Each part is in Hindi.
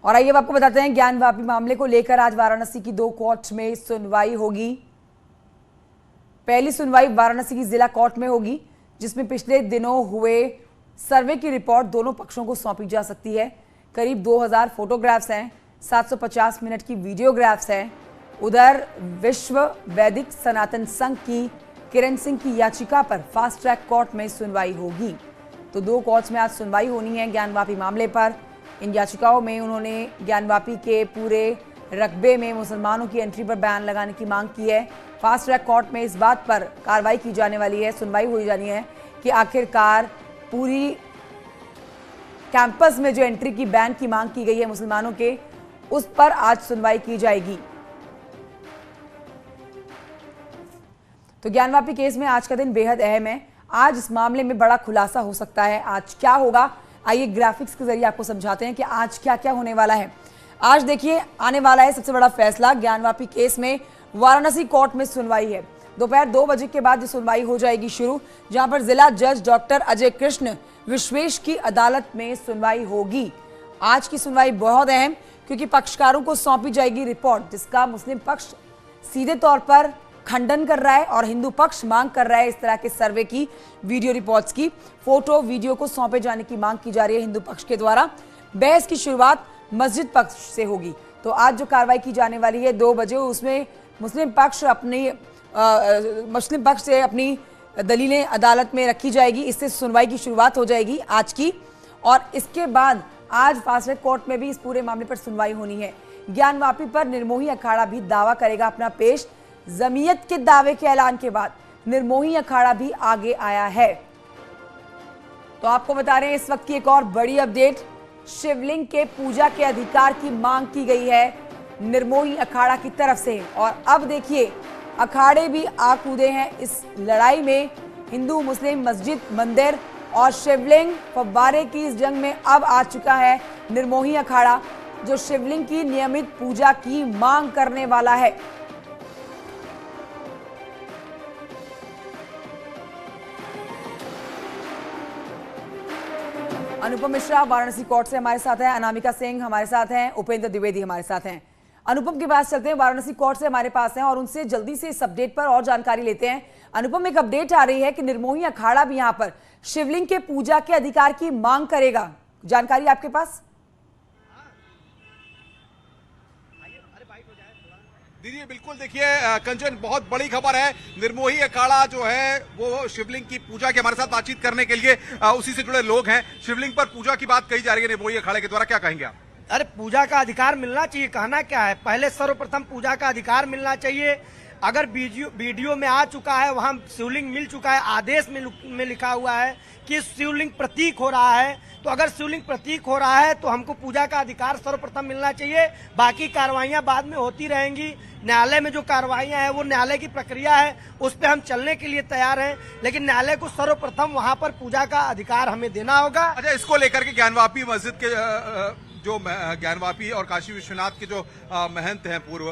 और आइए अब आपको बताते हैं ज्ञानवापी मामले को लेकर आज वाराणसी की 2 कोर्ट में सुनवाई होगी। पहली सुनवाई वाराणसी की जिला कोर्ट में होगी, जिसमें पिछले दिनों हुए सर्वे की रिपोर्ट दोनों पक्षों को सौंपी जा सकती है। करीब 2000 फोटोग्राफ्स हैं, 750 मिनट की वीडियोग्राफ्स हैं। उधर विश्व वैदिक सनातन संघ की किरण सिंह की याचिका पर फास्ट ट्रैक कोर्ट में सुनवाई होगी। तो 2 कोर्ट्स में आज सुनवाई होनी है ज्ञानवापी मामले पर। इन याचिकाओं में उन्होंने ज्ञानवापी के पूरे रकबे में मुसलमानों की एंट्री पर बैन लगाने की मांग की है। फास्ट ट्रैक कोर्ट में इस बात पर कार्रवाई की जाने वाली है, सुनवाई हो जानी है कि आखिरकार पूरी कैंपस में जो एंट्री की बैन की मांग की गई है मुसलमानों के, उस पर आज सुनवाई की जाएगी। तो ज्ञानवापी केस में आज का दिन बेहद अहम है। आज इस मामले में बड़ा खुलासा हो सकता है। आज क्या होगा, आइए ग्राफिक्स के जरिए आपको समझाते हैं कि आज क्या क्या होने वाला है। आज देखिए आने वाला है सबसे बड़ा फैसला। ज्ञानवापी केस में वाराणसी कोर्ट में सुनवाई है। दोपहर 2 बजे के बाद ये सुनवाई हो जाएगी शुरू, जहां पर जिला जज डॉक्टर अजय कृष्ण विश्वेश की अदालत में सुनवाई होगी। आज की सुनवाई बहुत अहम, क्योंकि पक्षकारों को सौंपी जाएगी रिपोर्ट, जिसका मुस्लिम पक्ष सीधे तौर पर खंडन कर रहा है और हिंदू पक्ष मांग कर रहा है इस तरह के सर्वे की, वीडियो रिपोर्ट्स की। फोटो वीडियो को सौंपे जाने की मांग की जा रही है हिंदू पक्ष के द्वारा। बहस की शुरुआत मस्जिद पक्ष से होगी। तो आज जो कार्रवाई की जाने वाली है 2 बजे, उसमें मुस्लिम पक्ष से अपनी दलीलें अदालत में रखी जाएगी। इससे सुनवाई की शुरुआत हो जाएगी आज की। और इसके बाद आज फास्ट ट्रैक कोर्ट में भी इस पूरे मामले पर सुनवाई होनी है। ज्ञानवापी पर निर्मोही अखाड़ा भी दावा करेगा अपना पेश। जमीयत के दावे के ऐलान के बाद निर्मोही अखाड़ा भी आगे आया है। तो आपको बता रहे हैं इस वक्त की एक और बड़ी अपडेट। शिवलिंग के पूजा के अधिकार की मांग की गई है निर्मोही अखाड़ा की तरफ से। और अब देखिए अखाड़े भी आ कूदे हैं इस लड़ाई में। हिंदू मुस्लिम मस्जिद मंदिर और शिवलिंग फव्वारे की इस जंग में अब आ चुका है निर्मोही अखाड़ा, जो शिवलिंग की नियमित पूजा की मांग करने वाला है। अनुपम मिश्रा वाराणसी कोर्ट से हमारे साथ हैं, अनामिका सिंह हमारे साथ हैं, उपेंद्र द्विवेदी हमारे साथ हैं। अनुपम के पास चलते हैं, वाराणसी कोर्ट से हमारे पास हैं और उनसे जल्दी से इस अपडेट पर और जानकारी लेते हैं। अनुपम, एक अपडेट आ रही है कि निर्मोही अखाड़ा भी यहां पर शिवलिंग के पूजा के अधिकार की मांग करेगा, जानकारी आपके पास? दीदी बिल्कुल, देखिए कंचन, बहुत बड़ी खबर है। निर्मोही अखाड़ा जो है वो शिवलिंग की पूजा के हमारे साथ बातचीत करने के लिए उसी से जुड़े लोग हैं। शिवलिंग पर पूजा की बात कही जा रही है निर्मोही अखाड़े के द्वारा, क्या कहेंगे आप? अरे पूजा का अधिकार मिलना चाहिए, कहना क्या है। पहले सर्वप्रथम पूजा का अधिकार मिलना चाहिए। अगर वीडियो में आ चुका है, वहां शिवलिंग मिल चुका है, आदेश में लिखा हुआ है कि शिवलिंग प्रतीक हो रहा है, तो अगर शिवलिंग प्रतीक हो रहा है तो हमको पूजा का अधिकार सर्वप्रथम मिलना चाहिए। बाकी कार्रवाइयां बाद में होती रहेंगी। न्यायालय में जो कार्रवाइयां हैं वो न्यायालय की प्रक्रिया है, उस पर हम चलने के लिए तैयार हैं, लेकिन न्यायालय को सर्वप्रथम वहां पर पूजा का अधिकार हमें देना होगा। अच्छा, इसको लेकर के ज्ञानवापी मस्जिद के जो ज्ञानवापी और काशी विश्वनाथ के जो महंत हैं पूर्व,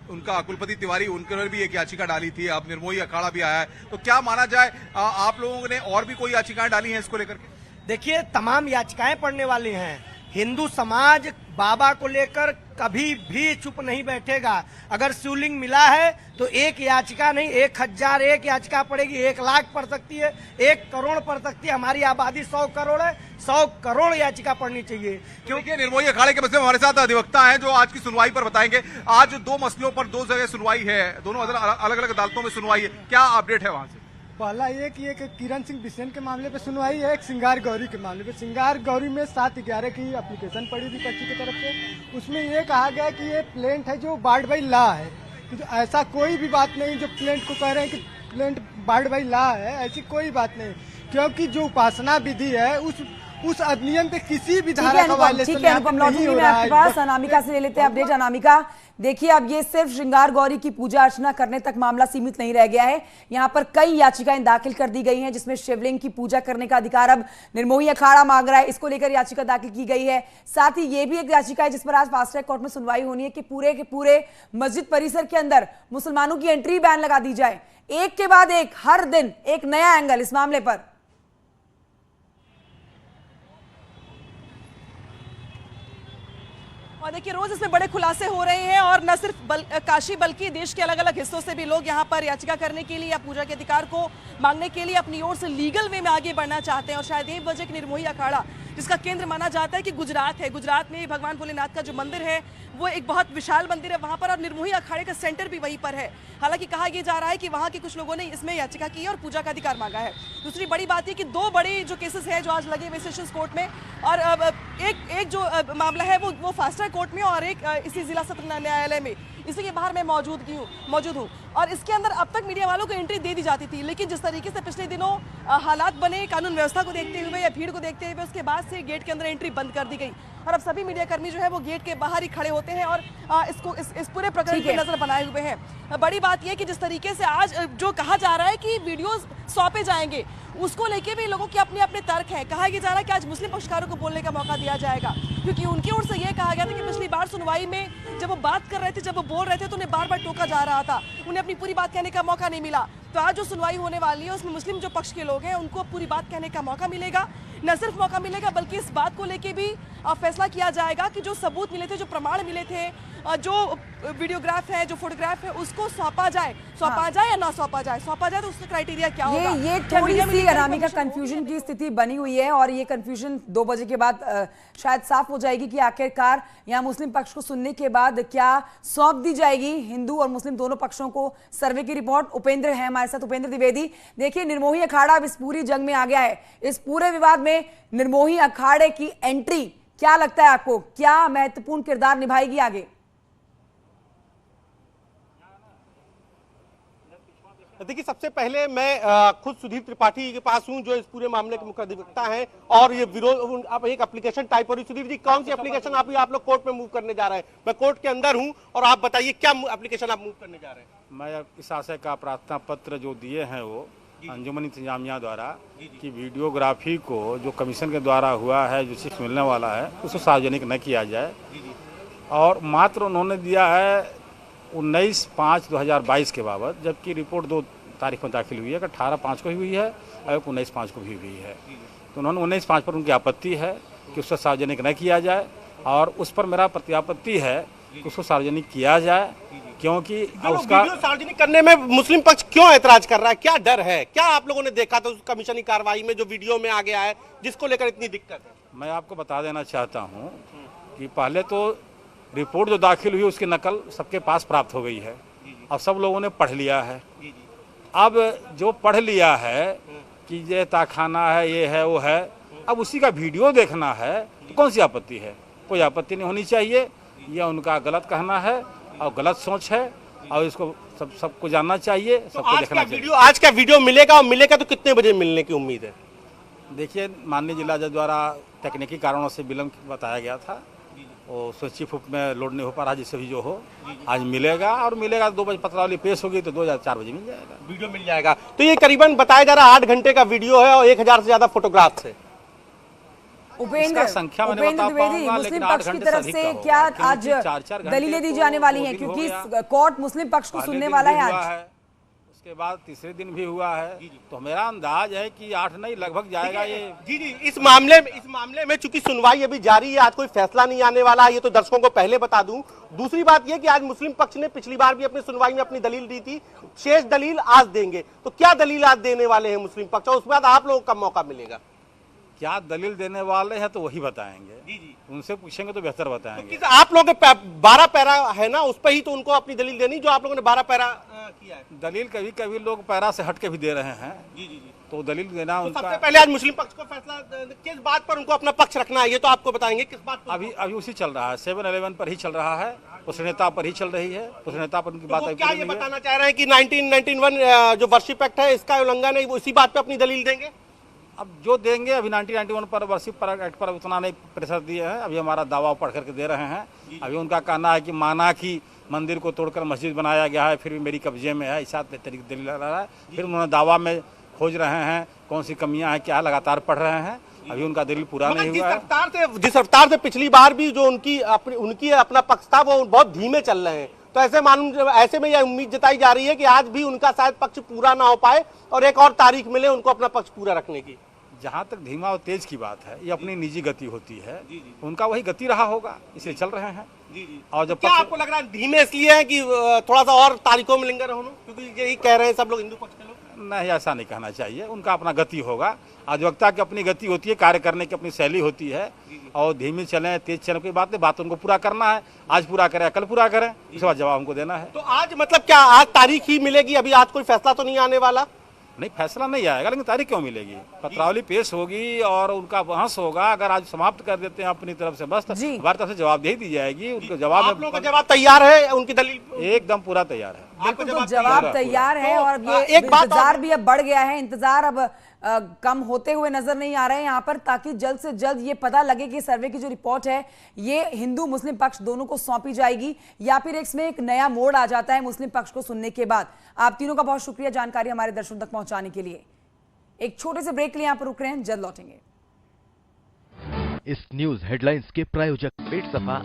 उनका कुलपति तिवारी, उन्होंने भी एक याचिका डाली थी। अब निर्मोही अखाड़ा भी आया है, तो क्या माना जाए आप लोगों ने और भी कोई याचिकाएं डाली हैं इसको लेकर के? देखिए तमाम याचिकाएं पढ़ने वाली हैं। हिंदू समाज बाबा को लेकर कभी भी चुप नहीं बैठेगा। अगर शिवलिंग मिला है तो एक याचिका नहीं, 1001 याचिका पड़ेगी, 1 लाख पड़ सकती है, 1 करोड़ पड़ सकती है। हमारी आबादी 100 करोड़ है, 100 करोड़ याचिका पड़नी चाहिए। क्योंकि निर्मोही अखाड़े के मसले में हमारे साथ अधिवक्ता हैं जो आज की सुनवाई पर बताएंगे। आज 2 मसलों पर 2 जगह सुनवाई है, दोनों अलग अलग अदालतों में सुनवाई है, क्या अपडेट है वहां से? पहला ये कि एक किरण सिंह बिसेन के मामले पे सुनवाई है, एक सिंगार गौरी के मामले पे। सिंगार गौरी में 7/11 की एप्लीकेशन पड़ी थी पक्षी की तरफ से। उसमें ये कहा गया कि ये प्लेंट है जो बार्ड बाई लॉ है, कि ऐसा कोई भी बात नहीं जो प्लेंट को कह रहे हैं कि प्लेंट बार्ड बाई लॉ है, ऐसी कोई बात नहीं। क्योंकि जो उपासना विधि है उस अधिनियम के किसी भी धारा का वायलेशन नहीं हो रहा है। अनामिका से ले लेते हैं अपडेट। अनामिका, देखिए अब ये सिर्फ श्रृंगार गौरी की पूजा अर्चना करने तक मामला सीमित नहीं रह गया है। यहाँ पर कई याचिकाएं दाखिल कर दी गई हैं, जिसमें शिवलिंग की पूजा करने का अधिकार अब निर्मोही अखाड़ा मांग रहा है, इसको लेकर याचिका दाखिल की गई है। साथ ही ये भी एक याचिका है जिस पर आज फास्ट ट्रैक कोर्ट में सुनवाई होनी है कि पूरे के पूरे मस्जिद परिसर के अंदर मुसलमानों की एंट्री बैन लगा दी जाए। एक के बाद एक हर दिन एक नया एंगल इस मामले पर। और देखिए रोज इसमें बड़े खुलासे हो रहे हैं और न सिर्फ काशी बल्कि देश के अलग अलग हिस्सों से भी लोग यहाँ पर याचिका करने के लिए या पूजा के अधिकार को मांगने के लिए अपनी ओर से लीगल वे में आगे बढ़ना चाहते हैं। और शायद यही वजह कि निर्मोही अखाड़ा जिसका केंद्र माना जाता है कि गुजरात है, गुजरात में भगवान भोलेनाथ का जो मंदिर है वो एक बहुत विशाल मंदिर है वहां पर, और निर्मोही अखाड़े का सेंटर भी वहीं पर है। हालांकि कहा यह जा रहा है कि वहां के कुछ लोगों ने इसमें याचिका की है और पूजा का अधिकार मांगा है। दूसरी बड़ी बात यह कि दो बड़े जो केसेस है जो आज लगे हुए सेशंस कोर्ट में, और एक जो मामला है वो फास्ट ट्रैक कोर्ट में और एक इसी जिला सत्र न्यायालय में, इसी के बाहर मैं मौजूद हूँ। और इसके अंदर अब तक मीडिया वालों को एंट्री दे दी जाती थी, लेकिन जिस तरीके से पिछले दिनों हालात बने कानून व्यवस्था को देखते हुए या भीड़ को देखते हुए, उसके बाद से गेट के अंदर एंट्री बंद कर दी गई और अब सभी मीडिया कर्मी जो है वो गेट के बाहर ही खड़े होते हैं और इस पूरे प्रकरण की नजर बनाए हुए हैं। बड़ी बात यह कि जिस तरीके से आज जो कहा जा रहा है कि वीडियोस सौंपे जाएंगे, उसको लेके भी लोगों के अपने अपने तर्क हैं। कहा यह जा रहा है कि आज मुस्लिम पक्षकारों को बोलने का मौका दिया जाएगा, क्योंकि उनकी ओर से यह कहा गया था कि पिछली बार सुनवाई में जब वो बात कर रहे थे, जब वो बोल रहे थे, तो उन्हें बार बार टोका जा रहा था, उन्हें अपनी पूरी बात कहने का मौका नहीं मिला। तो आज जो सुनवाई होने वाली है उसमें मुस्लिम जो पक्ष के लोग हैं उनको पूरी बात कहने का मौका मिलेगा। न सिर्फ मौका मिलेगा बल्कि इस बात को लेके भी फैसला किया जाएगा कि जो सबूत मिले थे, जो प्रमाण मिले थे, जो वीडियोग्राफ है, जो फोटोग्राफ है, उसको सौंपा जाए या ना सौंपा जाए तो उसका क्राइटेरिया क्या होगा। ये थोड़ी सी अनामिका कंफ्यूजन की स्थिति बनी हुई है और ये कंफ्यूजन 2 बजे के बाद शायद साफ हो जाएगी कि आखिरकार यहाँ मुस्लिम पक्ष को सुनने के बाद क्या सौंप दी जाएगी हिंदू और मुस्लिम दोनों पक्षों को सर्वे की रिपोर्ट। उपेंद्र है हमारे साथ, उपेंद्र द्विवेदी। देखिए निर्मोही अखाड़ा अब इस पूरी जंग में आ गया है, इस पूरे विवाद में निर्मोही अखाड़े की एंट्री क्या लगता है आपको, क्या महत्वपूर्ण किरदार निभाएगी आगे? देखिए सबसे पहले मैं खुद सुधीर त्रिपाठी के पास हूं जो इस पूरे मामले के मुख्य अधिवक्ता हैं और ये विरोध अब एक एप्लीकेशन टाइप हो रही। सुधीर जी कौन सी एप्लीकेशन आप लोग कोर्ट में मूव करने जा रहे हैं? मैं कोर्ट के अंदर हूं और आप बताइए क्या एप्लीकेशन आप मूव करने जा रहे हैं? मैं इस आशय का प्रार्थना पत्र जो दिए हैं वो अंजुमन इंतजामिया द्वारा कि वीडियोग्राफी को जो कमीशन के द्वारा हुआ है, जो चीज मिलने वाला है, उसको सार्वजनिक न किया जाए। और मात्र उन्होंने दिया है 19/5/2022 के बाबत, जबकि रिपोर्ट 2 तारीख को दाखिल हुई है, 18/5 को ही हुई है और 19/5 को भी हुई है। तो उन्होंने 19/5 पर उनकी आपत्ति है कि उसको सार्वजनिक न किया जाए और उस पर मेरा प्रत्यापत्ति है कि उसको सार्वजनिक किया जाए, क्योंकि उसका सार्वजनिक करने में मुस्लिम पक्ष क्यों ऐतराज कर रहा है? क्या डर है? क्या आप लोगों ने देखा था उस कमीशन की कार्रवाई में जो वीडियो में आ गया है जिसको लेकर इतनी दिक्कत है? मैं आपको बता देना चाहता हूँ कि पहले तो रिपोर्ट जो दाखिल हुई उसकी नकल सबके पास प्राप्त हो गई है और सब लोगों ने पढ़ लिया है। अब जो पढ़ लिया है कि ये ताखाना है, ये है, वो है, अब उसी का वीडियो देखना है तो कौन सी आपत्ति है? कोई आपत्ति नहीं होनी चाहिए। यह उनका गलत कहना है और गलत सोच है और इसको सबको जानना चाहिए, सबको देखना चाहिए। आज का वीडियो मिलेगा और मिलेगा तो कितने बजे मिलने की उम्मीद है? देखिए माननीय जिला जज द्वारा तकनीकी कारणों से विलम्ब बताया गया था, वो स्विच फुट में लोड नहीं हो पा रहा, जिससे भी जो हो आज मिलेगा और मिलेगा 2 बजे पत्रावली पेश होगी तो 4 बजे मिल जाएगा, वीडियो मिल जाएगा। तो ये करीबन बताया जा रहा है 8 घंटे का वीडियो है और 1000 से ज्यादा फोटोग्राफ है। उपेंद्र द्विवेदी, मुस्लिम पक्ष की तरफ से क्या आज दलीलें दी जाने वाली हैं, क्योंकि कोर्ट मुस्लिम पक्ष को सुनने वाला है आज? उसके बाद तीसरे दिन भी हुआ है, तो मेरा अंदाज है कि 8 नहीं लगभग जाएगा ये। जी इस मामले में चूंकि सुनवाई अभी जारी है, आज कोई फैसला नहीं आने वाला है, ये तो दर्शकों को पहले बता दूं। दूसरी बात यह कि आज मुस्लिम पक्ष ने पिछली बार भी अपनी सुनवाई में अपनी दलील दी थी, शेष दलील आज देंगे। तो क्या दलील आज देने वाले हैं मुस्लिम पक्ष और उसके बाद आप लोगों का मौका मिलेगा? क्या दलील देने वाले हैं तो वही बताएंगे, उनसे पूछेंगे तो बेहतर बताएंगे। तो आप लोग 12 पैरा है ना, उस पर ही तो उनको अपनी दलील देनी जो आप लोगों ने 12 पैरा किया है। दलील कभी कभी लोग पैरा से हट के भी दे रहे हैं। तो दलील देना तो उनका। सबसे पहले आज मुस्लिम पक्ष को फैसला किस बात पर उनको अपना पक्ष रखना है ये तो आपको बताएंगे, किस बात पर? अभी उसी चल रहा है, 7-11 पर ही चल रहा है, उस नेता पर ही चल रही है, उस नेता पर उनकी बात। क्या ये बताना चाह रहे हैं कि 1991 जो वर्शिप एक्ट है इसका उल्लंघन है, इसी बात पे अपनी दलील देंगे? अब जो देंगे, अभी 1991 पर वर्शिप एक्ट पर उतना नहीं प्रेशर दिए हैं, अभी हमारा दावा पढ़ करके दे रहे हैं। अभी उनका कहना है कि माना कि मंदिर को तोड़कर मस्जिद बनाया गया है, फिर भी मेरी कब्जे में है, ऐसा तरीके दलील लगा रहा है। फिर उन्होंने दावा में खोज रहे हैं कौन सी कमियां हैं, क्या लगातार पढ़ रहे हैं, अभी उनका दलील पूरा नहीं हुआ है। जिस रफ्तार से पिछली बार भी जो उनकी अपना पक्ष था वो बहुत धीमे चल रहे हैं, तो ऐसे में यह उम्मीद जताई जा रही है कि आज भी उनका शायद पक्ष पूरा ना हो पाए और एक और तारीख मिले उनको अपना पक्ष पूरा रखने की। जहाँ तक धीमा और तेज की बात है, ये अपनी निजी गति होती है, उनका वही गति रहा होगा, इसलिए चल रहे हैं। और जब क्या आपको लग रहा है धीमे इसलिए है कि थोड़ा सा और तारीखों में लिंगर होना, क्योंकि यही कह रहे हैं सब लोग, हिंदू पक्ष के लोग? नहीं, ऐसा नहीं कहना चाहिए। उनका अपना गति होगा, अधिवक्ता की अपनी गति होती है, कार्य करने की अपनी शैली होती है, और धीमी चलें तेज चलें कोई बात नहीं, बात उनको पूरा करना है, आज पूरा करें कल पूरा करें, इसके बाद जवाब हमको देना है। तो आज मतलब क्या आज तारीख ही मिलेगी? अभी आज कोई फैसला तो नहीं आने वाला? नहीं, फैसला नहीं आएगा, लेकिन तारीख क्यों मिलेगी? पत्रावली पेश होगी और उनका बहस होगा। अगर आज समाप्त कर देते हैं अपनी तरफ से बस, हमारी तरफ से जवाबदेही दी जाएगी। उनके जवाब, आप लोगों का जवाब तैयार है? उनकी दलील एकदम पूरा तैयार है। बिल्कुल, तो जवाब तैयार है। और ये एक बात इंतजार भी अब बढ़ गया है, इंतजार अब कम होते हुए नजर नहीं आ रहे हैं यहाँ पर, ताकि जल्द से जल्द ये पता लगे कि सर्वे की जो रिपोर्ट है ये हिंदू मुस्लिम पक्ष दोनों को सौंपी जाएगी या फिर इसमें एक नया मोड़ आ जाता है मुस्लिम पक्ष को सुनने के बाद। आप तीनों का बहुत शुक्रिया जानकारी हमारे दर्शकों तक पहुंचाने के लिए। एक छोटे से ब्रेक के लिए यहाँ पर रुक रहे हैं, जल्द लौटेंगे। इस न्यूज हेडलाइंस के प्रायोजक पेट सफा